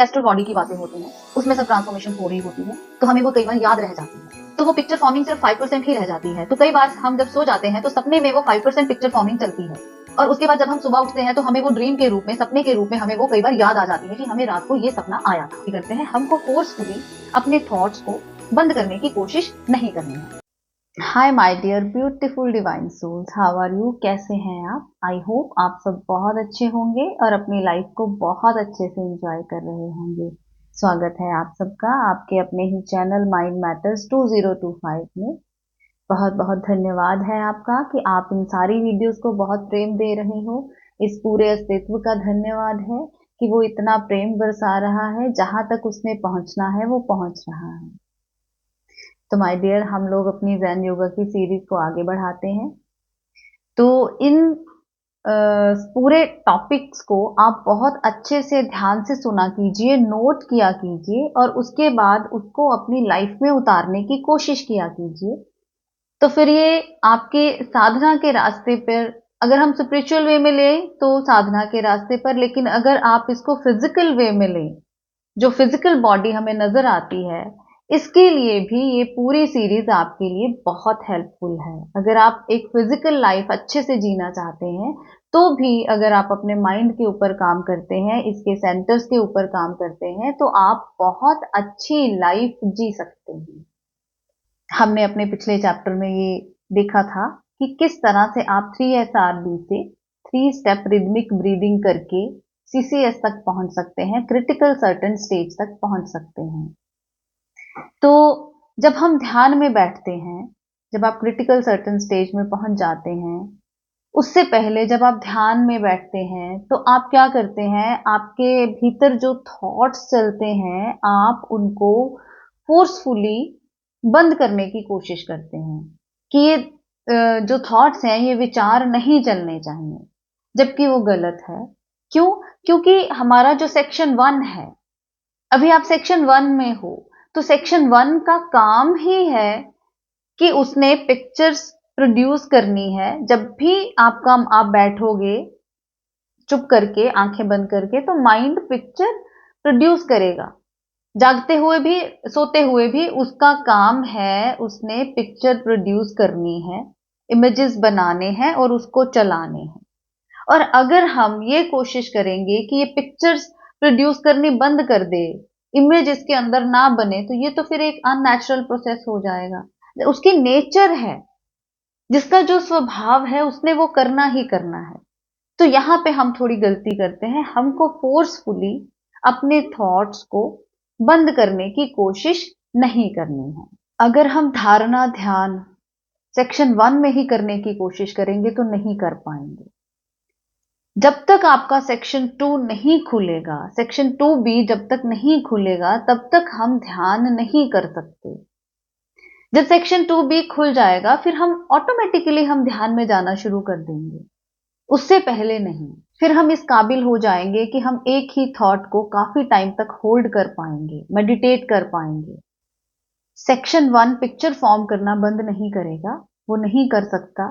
Astral body की बातें होती हैं, उसमें सब ट्रांसफॉर्मेशन हो रही होती है, तो हमें वो कई बार याद रह जाती है। तो वो पिक्चर फॉर्मिंग सिर्फ 5% ही रह जाती है। तो कई बार हम जब सो जाते हैं तो सपने में वो 5% पिक्चर फॉर्मिंग चलती है, और उसके बाद जब हम सुबह उठते हैं तो हमें वो ड्रीम के रूप में, सपने के रूप में हमें वो कई बार याद आ जाती है कि हमें रात को ये सपना आया था। करते हैं, हमको फोर्सफुली अपने थॉट्स को बंद करने की कोशिश नहीं करनी है। Hi my dear beautiful divine souls, how are you? कैसे हैं आप? आई होप आप सब बहुत अच्छे होंगे और अपनी लाइफ को बहुत अच्छे से एंजॉय कर रहे होंगे। स्वागत है आप सबका आपके अपने ही चैनल माइंड मैटर्स 2025 में। बहुत बहुत धन्यवाद है आपका कि आप इन सारी वीडियोस को बहुत प्रेम दे रहे हो। इस पूरे अस्तित्व का धन्यवाद है कि वो इतना प्रेम बरसा रहा है, जहां तक उसने पहुंचना है वो पहुंच रहा है। तो माय डियर, हम लोग अपनी जैन योगा की सीरीज को आगे बढ़ाते हैं। तो इन पूरे टॉपिक्स को आप बहुत अच्छे से ध्यान से सुना कीजिए, नोट किया कीजिए और उसके बाद उसको अपनी लाइफ में उतारने की कोशिश किया कीजिए। तो फिर ये आपके साधना के रास्ते पर, अगर हम स्पिरिचुअल वे में लें तो साधना के रास्ते पर, लेकिन अगर आप इसको फिजिकल वे में लें, जो फिजिकल बॉडी हमें नजर आती है, इसके लिए भी ये पूरी सीरीज आपके लिए बहुत हेल्पफुल है। अगर आप एक फिजिकल लाइफ अच्छे से जीना चाहते हैं, तो भी अगर आप अपने माइंड के ऊपर काम करते हैं, इसके सेंटर्स के ऊपर काम करते हैं, तो आप बहुत अच्छी लाइफ जी सकते हैं। हमने अपने पिछले चैप्टर में ये देखा था कि किस तरह से आप 3SRB से 3 स्टेप रिदमिक ब्रीदिंग करके CCS तक पहुंच सकते हैं, क्रिटिकल सर्टेन स्टेज तक पहुंच सकते हैं। तो जब हम ध्यान में बैठते हैं, जब आप क्रिटिकल सर्टेन स्टेज में पहुंच जाते हैं, उससे पहले जब आप ध्यान में बैठते हैं तो आप क्या करते हैं, आपके भीतर जो थॉट्स चलते हैं आप उनको फोर्सफुली बंद करने की कोशिश करते हैं कि ये जो थॉट्स हैं ये विचार नहीं चलने चाहिए, जबकि वो गलत है। क्यों? क्योंकि हमारा जो सेक्शन 1 है, अभी आप सेक्शन 1 में हो, तो सेक्शन 1 का काम ही है कि उसने पिक्चर्स प्रोड्यूस करनी है। जब भी आप बैठोगे चुप करके, आंखें बंद करके, तो माइंड पिक्चर प्रोड्यूस करेगा। जागते हुए भी, सोते हुए भी उसका काम है, उसने पिक्चर प्रोड्यूस करनी है, इमेजेस बनाने हैं और उसको चलाने हैं। और अगर हम ये कोशिश करेंगे कि ये पिक्चर्स प्रोड्यूस करनी बंद कर दे, इमेज इसके अंदर ना बने, तो ये तो फिर एक अननेचुरल प्रोसेस हो जाएगा। उसकी नेचर है, जिसका जो स्वभाव है उसने वो करना ही करना है। तो यहां पे हम थोड़ी गलती करते हैं, हमको फोर्सफुली अपने थॉट्स को बंद करने की कोशिश नहीं करनी है। अगर हम धारणा ध्यान सेक्शन 1 में ही करने की कोशिश करेंगे तो नहीं कर पाएंगे। जब तक आपका सेक्शन 2 नहीं खुलेगा, सेक्शन 2B जब तक नहीं खुलेगा, तब तक हम ध्यान नहीं कर सकते। जब सेक्शन 2B खुल जाएगा, फिर हम ऑटोमेटिकली हम ध्यान में जाना शुरू कर देंगे, उससे पहले नहीं। फिर हम इस काबिल हो जाएंगे कि हम एक ही थॉट को काफी टाइम तक होल्ड कर पाएंगे, मेडिटेट कर पाएंगे। सेक्शन 1 पिक्चर फॉर्म करना बंद नहीं करेगा, वो नहीं कर सकता।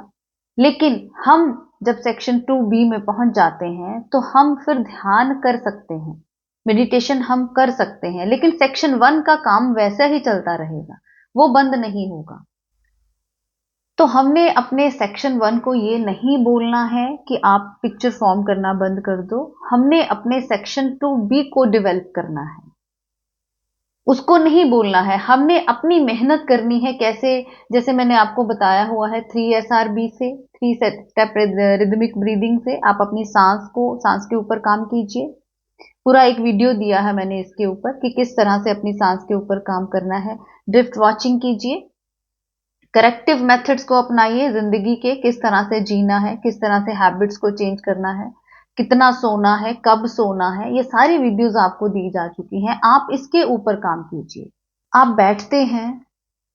लेकिन हम जब सेक्शन 2B में पहुंच जाते हैं तो हम फिर ध्यान कर सकते हैं, मेडिटेशन हम कर सकते हैं, लेकिन सेक्शन 1 का काम वैसा ही चलता रहेगा, वो बंद नहीं होगा। तो हमने अपने सेक्शन 1 को ये नहीं बोलना है कि आप पिक्चर फॉर्म करना बंद कर दो, हमने अपने सेक्शन 2B को डेवलप करना है, उसको नहीं बोलना है। हमने अपनी मेहनत करनी है। कैसे? जैसे मैंने आपको बताया हुआ है, 3SRB से, 3 स्टेप रिदमिक ब्रीदिंग से आप अपनी सांस के ऊपर काम कीजिए। पूरा एक वीडियो दिया है मैंने इसके ऊपर कि किस तरह से अपनी सांस के ऊपर काम करना है। ड्रिफ्ट वॉचिंग कीजिए, करेक्टिव मेथड्स को अपनाइए, जिंदगी के किस तरह से जीना है, किस तरह से हैबिट्स को चेंज करना है, कितना सोना है, कब सोना है, ये सारी वीडियोस आपको दी जा चुकी हैं। आप इसके ऊपर काम कीजिए। आप बैठते हैं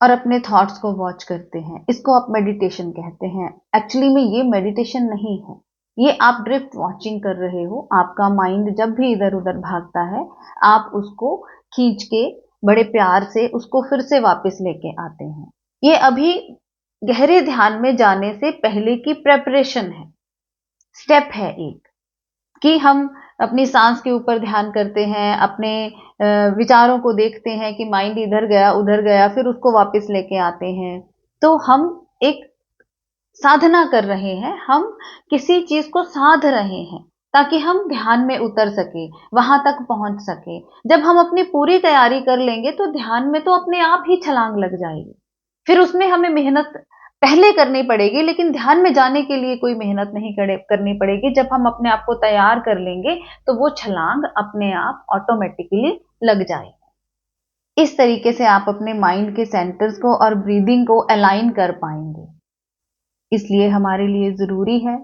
और अपने थॉट्स को वॉच करते हैं, इसको आप मेडिटेशन कहते हैं। एक्चुअली में ये मेडिटेशन नहीं है, ये आप ड्रिफ्ट वॉचिंग कर रहे हो। आपका माइंड जब भी इधर उधर भागता है, आप उसको खींच के बड़े प्यार से उसको फिर से वापस लेके आते हैं। ये अभी गहरे ध्यान में जाने से पहले की प्रेपरेशन है, स्टेप है एक, कि हम अपनी सांस के ऊपर ध्यान करते हैं, अपने विचारों को देखते हैं कि माइंड इधर गया उधर गया, फिर उसको वापस लेके आते हैं, तो हम एक साधना कर रहे हैं, हम किसी चीज को साध रहे हैं ताकि हम ध्यान में उतर सके, वहां तक पहुंच सके। जब हम अपनी पूरी तैयारी कर लेंगे तो ध्यान में तो अपने आप ही छलांग लग जाएगी। फिर उसमें हमें मेहनत पहले करनी पड़ेगी, लेकिन ध्यान में जाने के लिए कोई मेहनत नहीं करनी पड़ेगी। जब हम अपने आप को तैयार कर लेंगे तो वो छलांग अपने आप ऑटोमेटिकली लग जाएगी। इस तरीके से आप अपने माइंड के सेंटर्स को और ब्रीदिंग को अलाइन कर पाएंगे। इसलिए हमारे लिए जरूरी है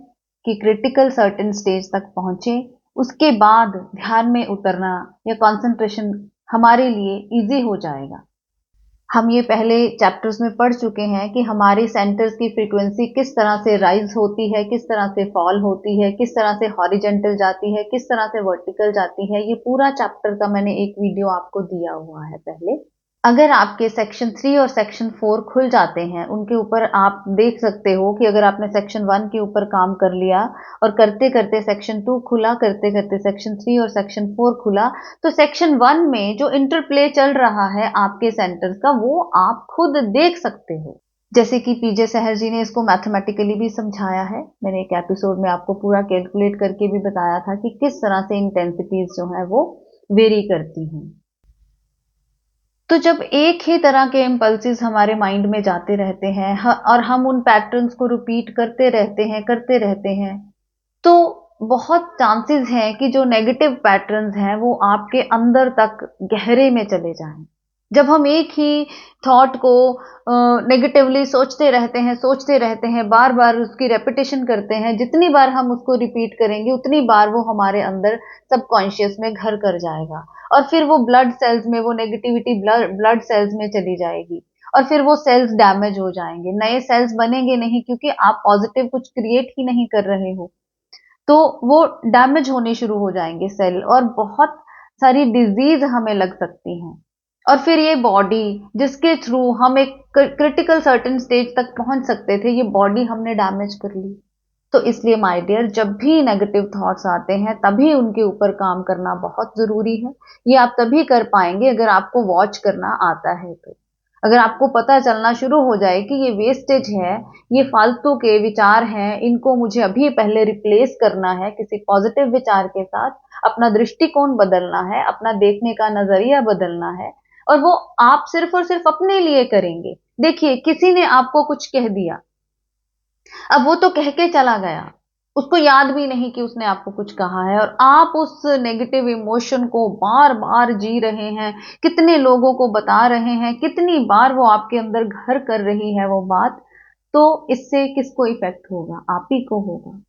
कि क्रिटिकल सर्टेन स्टेज तक पहुंचे, उसके बाद ध्यान में उतरना या कंसंट्रेशन हमारे लिए इजी हो जाएगा। हम ये पहले चैप्टर्स में पढ़ चुके हैं कि हमारी सेंटर्स की फ्रीक्वेंसी किस तरह से राइज होती है, किस तरह से फॉल होती है, किस तरह से हॉरिजेंटल जाती है, किस तरह से वर्टिकल जाती है। ये पूरा चैप्टर का मैंने एक वीडियो आपको दिया हुआ है पहले। अगर आपके सेक्शन 3 और सेक्शन 4 खुल जाते हैं, उनके ऊपर आप देख सकते हो कि अगर आपने सेक्शन 1 के ऊपर काम कर लिया और करते करते सेक्शन 2 खुला, करते करते सेक्शन 3 और सेक्शन 4 खुला, तो सेक्शन 1 में जो इंटरप्ले चल रहा है आपके सेंटर्स का, वो आप खुद देख सकते हो। जैसे कि पीजे सहर जी ने इसको मैथमेटिकली भी समझाया है। मैंने एक एपिसोड में आपको पूरा कैलकुलेट करके भी बताया था कि किस तरह से इंटेंसिटीज जो है वो वेरी करती हैं। तो जब एक ही तरह के इम्पल्सिस हमारे माइंड में जाते रहते हैं और हम उन पैटर्न्स को रिपीट करते रहते हैं, तो बहुत चांसेस हैं कि जो नेगेटिव पैटर्न्स हैं वो आपके अंदर तक गहरे में चले जाएं। जब हम एक ही थॉट को नेगेटिवली सोचते रहते हैं, बार बार उसकी रेपिटेशन करते हैं, जितनी बार हम उसको रिपीट करेंगे उतनी बार वो हमारे अंदर सबकॉन्शियस में घर कर जाएगा, और फिर वो ब्लड सेल्स में, वो नेगेटिविटी ब्लड सेल्स में चली जाएगी, और फिर वो सेल्स डैमेज हो जाएंगे, नए सेल्स बनेंगे नहीं, क्योंकि आप पॉजिटिव कुछ क्रिएट ही नहीं कर रहे हो, तो वो डैमेज होने शुरू हो जाएंगे सेल, और बहुत सारी डिजीज हमें लग सकती हैं। और फिर ये बॉडी जिसके थ्रू हम एक क्रिटिकल सर्टेन स्टेज तक पहुंच सकते थे, ये बॉडी हमने डैमेज कर ली। तो इसलिए माय डियर, जब भी नेगेटिव थॉट्स आते हैं तभी उनके ऊपर काम करना बहुत जरूरी है। ये आप तभी कर पाएंगे अगर आपको वॉच करना आता है। तो अगर आपको पता चलना शुरू हो जाए कि ये वेस्टेज है, ये फालतू के विचार हैं, इनको मुझे अभी पहले रिप्लेस करना है किसी पॉजिटिव विचार के साथ, अपना दृष्टिकोण बदलना है, अपना देखने का नजरिया बदलना है, और वो आप सिर्फ और सिर्फ अपने लिए करेंगे। देखिए, किसी ने आपको कुछ कह दिया, अब वो तो कह के चला गया, उसको याद भी नहीं कि उसने आपको कुछ कहा है, और आप उस नेगेटिव इमोशन को बार बार जी रहे हैं, कितने लोगों को बता रहे हैं, कितनी बार वो आपके अंदर घर कर रही है वो बात। तो इससे किसको इफेक्ट होगा? आप ही को होगा।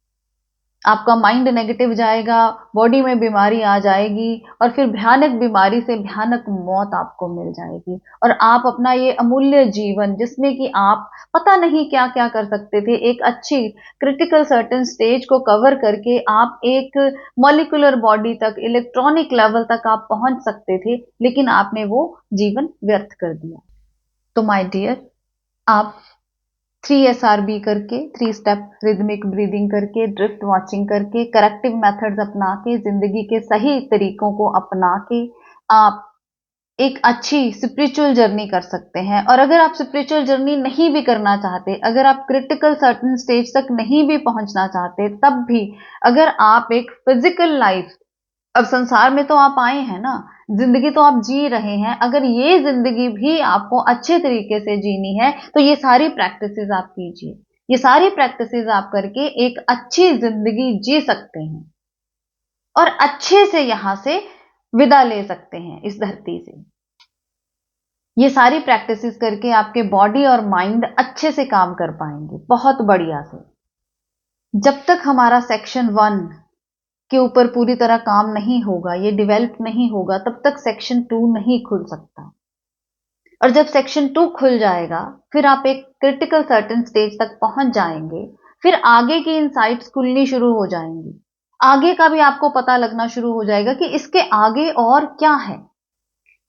आपका माइंड नेगेटिव जाएगा, बॉडी में बीमारी आ जाएगी, और फिर भयानक बीमारी से भयानक मौत आपको मिल जाएगी, और आप अपना ये अमूल्य जीवन, जिसमें कि आप पता नहीं क्या क्या कर सकते थे, एक अच्छी क्रिटिकल सर्टेन स्टेज को कवर करके आप एक मॉलिक्यूलर बॉडी तक, इलेक्ट्रॉनिक लेवल तक आप पहुंच सकते थे, लेकिन आपने वो जीवन व्यर्थ कर दिया। तो माय डियर, आप 3 SRB करके, 3 स्टेप रिदमिक ब्रीदिंग करके, ड्रिफ्ट वॉचिंग करके, करेक्टिव मेथड्स अपना के, जिंदगी के सही तरीकों को अपना के आप एक अच्छी स्पिरिचुअल जर्नी कर सकते हैं। और अगर आप स्पिरिचुअल जर्नी नहीं भी करना चाहते, अगर आप क्रिटिकल सर्टेन स्टेज तक नहीं भी पहुंचना चाहते, तब भी अगर आप एक फिजिकल लाइफ, अब संसार में तो आप आए हैं ना, जिंदगी तो आप जी रहे हैं, अगर ये जिंदगी भी आपको अच्छे तरीके से जीनी है तो ये सारी प्रैक्टिसेस आप कीजिए। ये सारी प्रैक्टिसेस आप करके एक अच्छी जिंदगी जी सकते हैं और अच्छे से यहां से विदा ले सकते हैं इस धरती से। ये सारी प्रैक्टिसेस करके आपके बॉडी और माइंड अच्छे से काम कर पाएंगे, बहुत बढ़िया से। जब तक हमारा सेक्शन 1 के ऊपर पूरी तरह काम नहीं होगा, ये डेवलप नहीं होगा, तब तक सेक्शन 2 नहीं खुल सकता। और जब सेक्शन 2 खुल जाएगा, फिर आप एक क्रिटिकल सर्टेन स्टेज तक पहुंच जाएंगे, फिर आगे की इनसाइट्स खुलनी शुरू हो जाएंगी, आगे का भी आपको पता लगना शुरू हो जाएगा कि इसके आगे और क्या है।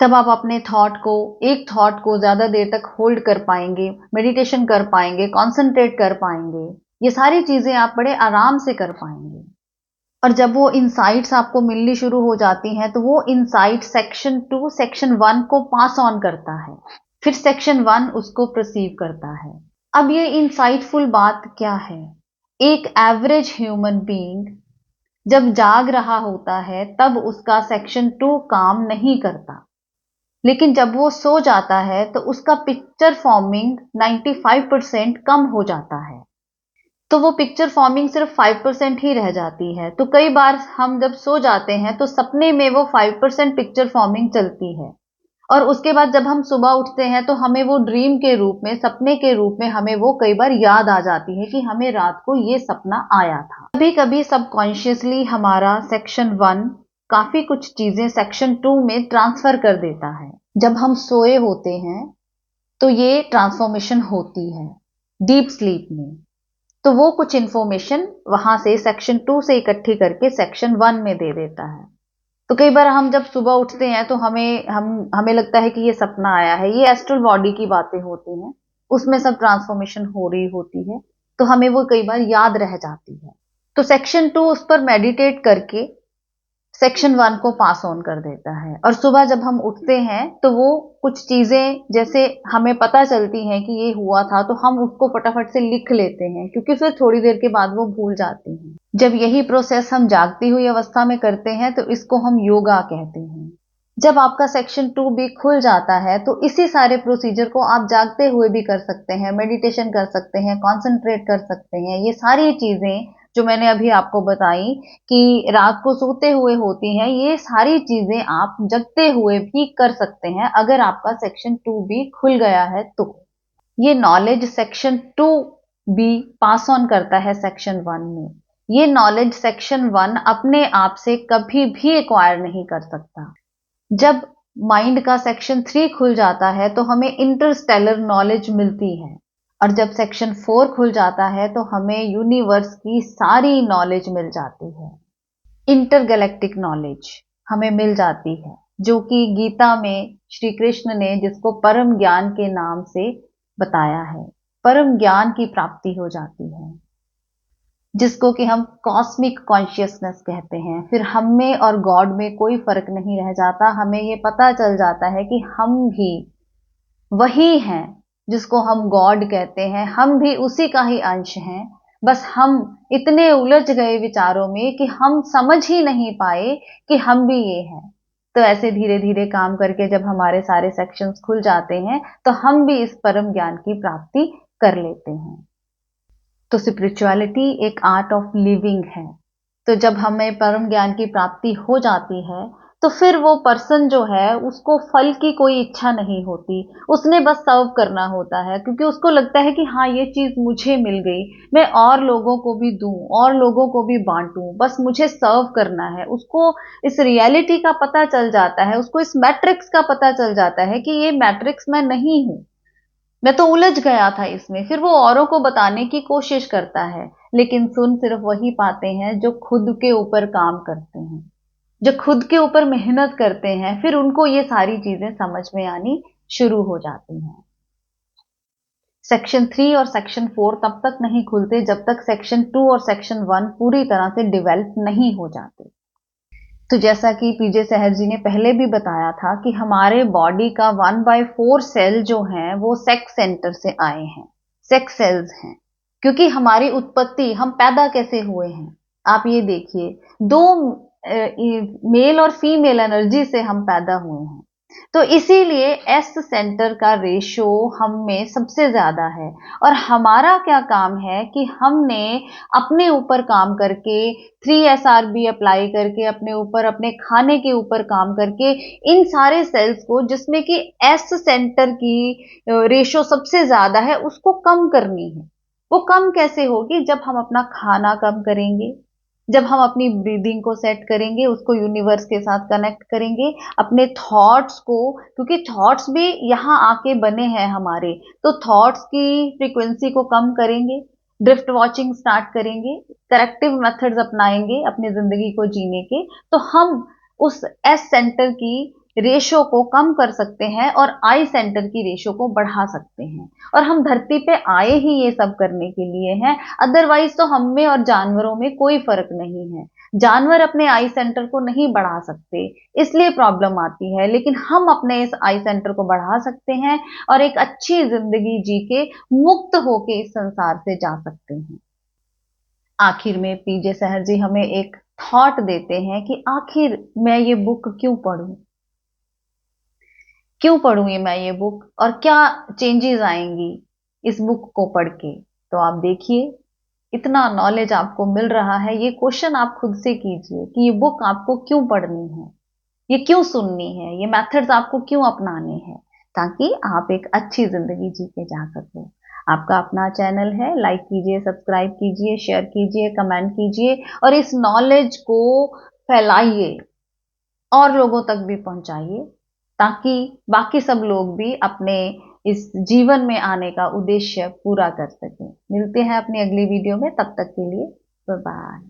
तब आप अपने एक थॉट को ज्यादा देर तक होल्ड कर पाएंगे, मेडिटेशन कर पाएंगे, कॉन्सेंट्रेट कर पाएंगे, ये सारी चीजें आप बड़े आराम से कर पाएंगे। और जब वो इनसाइट्स आपको मिलनी शुरू हो जाती हैं तो वो इनसाइट सेक्शन 2 सेक्शन 1 को पास ऑन करता है, फिर सेक्शन 1 उसको परसीव करता है। अब ये इंसाइटफुल बात क्या है? एक एवरेज ह्यूमन बीइंग जब जाग रहा होता है तब उसका सेक्शन 2 काम नहीं करता, लेकिन जब वो सो जाता है तो उसका पिक्चर फॉर्मिंग 95% कम हो जाता है, तो वो पिक्चर फॉर्मिंग सिर्फ 5% ही रह जाती है। तो कई बार हम जब सो जाते हैं तो सपने में वो 5% पिक्चर फॉर्मिंग चलती है, और उसके बाद जब हम सुबह उठते हैं तो हमें वो ड्रीम के रूप में, सपने के रूप में हमें वो कई बार याद आ जाती है कि हमें रात को ये सपना आया था। कभी कभी सबकॉन्शियसली हमारा सेक्शन 1 काफी कुछ चीजें सेक्शन 2 में ट्रांसफर कर देता है। जब हम सोए होते हैं तो ये ट्रांसफॉर्मेशन होती है डीप स्लीप में, तो वो कुछ इंफॉर्मेशन वहां से सेक्शन 2 से इकट्ठी करके सेक्शन 1 में दे देता है। तो कई बार हम जब सुबह उठते हैं तो हमें लगता है कि ये सपना आया है, ये एस्ट्रल बॉडी की बातें होती हैं, उसमें सब ट्रांसफॉर्मेशन हो रही होती है, तो हमें वो कई बार याद रह जाती है। तो सेक्शन 2 उस पर मेडिटेट करके सेक्शन 1 को पास ऑन कर देता है, और सुबह जब हम उठते हैं तो वो कुछ चीजें जैसे हमें पता चलती हैं कि ये हुआ था तो हम उसको फटाफट से लिख लेते हैं, क्योंकि फिर थोड़ी देर के बाद वो भूल जाती हैं। जब यही प्रोसेस हम जागती हुई अवस्था में करते हैं तो इसको हम योगा कहते हैं। जब आपका सेक्शन 2 भी खुल जाता है तो इसी सारे प्रोसीजर को आप जागते हुए भी कर सकते हैं, मेडिटेशन कर सकते हैं, कॉन्सेंट्रेट कर सकते हैं। ये सारी चीजें जो मैंने अभी आपको बताई कि रात को सोते हुए होती हैं, ये सारी चीजें आप जगते हुए भी कर सकते हैं अगर आपका सेक्शन 2 भी खुल गया है तो। ये नॉलेज सेक्शन 2 भी पास ऑन करता है सेक्शन 1 में। ये नॉलेज सेक्शन 1 अपने आप से कभी भी एक्वायर नहीं कर सकता। जब माइंड का सेक्शन 3 खुल जाता है तो हमें इंटरस्टेलर नॉलेज मिलती है, और जब सेक्शन 4 खुल जाता है तो हमें यूनिवर्स की सारी नॉलेज मिल जाती है। इंटरगैलेक्टिक नॉलेज हमें मिल जाती है, जो कि गीता में श्री कृष्ण ने जिसको परम ज्ञान के नाम से बताया है। परम ज्ञान की प्राप्ति हो जाती है, जिसको कि हम कॉस्मिक कॉन्शियसनेस कहते हैं। फिर हम में और गॉड में कोई फर्क नहीं रह जाता, हमें ये पता चल जाता है कि हम भी वही हैं जिसको हम गॉड कहते हैं, हम भी उसी का ही अंश हैं। बस हम इतने उलझ गए विचारों में कि हम समझ ही नहीं पाए कि हम भी ये हैं। तो ऐसे धीरे धीरे काम करके जब हमारे सारे सेक्शंस खुल जाते हैं तो हम भी इस परम ज्ञान की प्राप्ति कर लेते हैं। तो स्पिरिचुअलिटी एक आर्ट ऑफ लिविंग है। तो जब हमें परम ज्ञान की प्राप्ति हो जाती है तो फिर वो पर्सन जो है उसको फल की कोई इच्छा नहीं होती, उसने बस सर्व करना होता है, क्योंकि उसको लगता है कि हाँ ये चीज मुझे मिल गई, मैं और लोगों को भी दूं और लोगों को भी बांटूं, बस मुझे सर्व करना है। उसको इस रियलिटी का पता चल जाता है, उसको इस मैट्रिक्स का पता चल जाता है कि ये मैट्रिक्स मैं नहीं हूं, मैं तो उलझ गया था इसमें। फिर वो औरों को बताने की कोशिश करता है, लेकिन सुन सिर्फ वही पाते हैं जो खुद के ऊपर काम करते हैं, जो खुद के ऊपर मेहनत करते हैं, फिर उनको ये सारी चीजें समझ में आनी शुरू हो जाती हैं। सेक्शन 3 और सेक्शन 4 तब तक नहीं खुलते जब तक सेक्शन 2 और सेक्शन 1 पूरी तरह से डेवलप नहीं हो जाते। तो जैसा कि पीजे सहर जी ने पहले भी बताया था कि हमारे बॉडी का 1/4 सेल जो हैं वो सेक्स सेंटर से आए हैं, सेक्स सेल्स हैं। क्योंकि हमारी उत्पत्ति, हम पैदा कैसे हुए हैं, आप ये देखिए, दो मेल और फीमेल एनर्जी से हम पैदा हुए हैं। तो इसीलिए एस सेंटर का रेशो हम में सबसे ज्यादा है, और हमारा क्या काम है कि हमने अपने ऊपर काम करके 3SRB अप्लाई करके अपने ऊपर, अपने खाने के ऊपर काम करके इन सारे सेल्स को, जिसमें कि एस सेंटर की रेशो सबसे ज्यादा है, उसको कम करनी है। वो कम कैसे होगी? जब हम अपना खाना कम करेंगे, जब हम अपनी ब्रीदिंग को सेट करेंगे, उसको यूनिवर्स के साथ कनेक्ट करेंगे, अपने थॉट्स को, क्योंकि थॉट्स भी यहाँ आके बने हैं हमारे, तो थॉट्स की फ्रीक्वेंसी को कम करेंगे, ड्रिफ्ट वॉचिंग स्टार्ट करेंगे, करेक्टिव मेथड्स अपनाएंगे अपनी जिंदगी को जीने के, तो हम उस एस सेंटर की रेशो को कम कर सकते हैं और आई सेंटर की रेशो को बढ़ा सकते हैं। और हम धरती पे आए ही ये सब करने के लिए हैं, अदरवाइज तो हम में और जानवरों में कोई फर्क नहीं है। जानवर अपने आई सेंटर को नहीं बढ़ा सकते, इसलिए प्रॉब्लम आती है, लेकिन हम अपने इस आई सेंटर को बढ़ा सकते हैं और एक अच्छी जिंदगी जी के मुक्त होके इस संसार से जा सकते हैं। आखिर में पीजे सहर जी हमें एक थॉट देते हैं कि आखिर मैं ये बुक क्यों पढूं, क्यों पढूं मैं ये बुक, और क्या चेंजेस आएंगी इस बुक को पढ़ के। तो आप देखिए, इतना नॉलेज आपको मिल रहा है। ये क्वेश्चन आप खुद से कीजिए कि ये बुक आपको क्यों पढ़नी है, ये क्यों सुननी है, ये मेथड्स आपको क्यों अपनाने हैं, ताकि आप एक अच्छी जिंदगी जी के जा सको। आपका अपना चैनल है, लाइक कीजिए, सब्सक्राइब कीजिए, शेयर कीजिए, कमेंट कीजिए और इस नॉलेज को फैलाइए और लोगों तक भी पहुंचाइए, ताकि बाकी सब लोग भी अपने इस जीवन में आने का उद्देश्य पूरा कर सकें। मिलते हैं अपनी अगली वीडियो में, तब तक के लिए बाय बाय।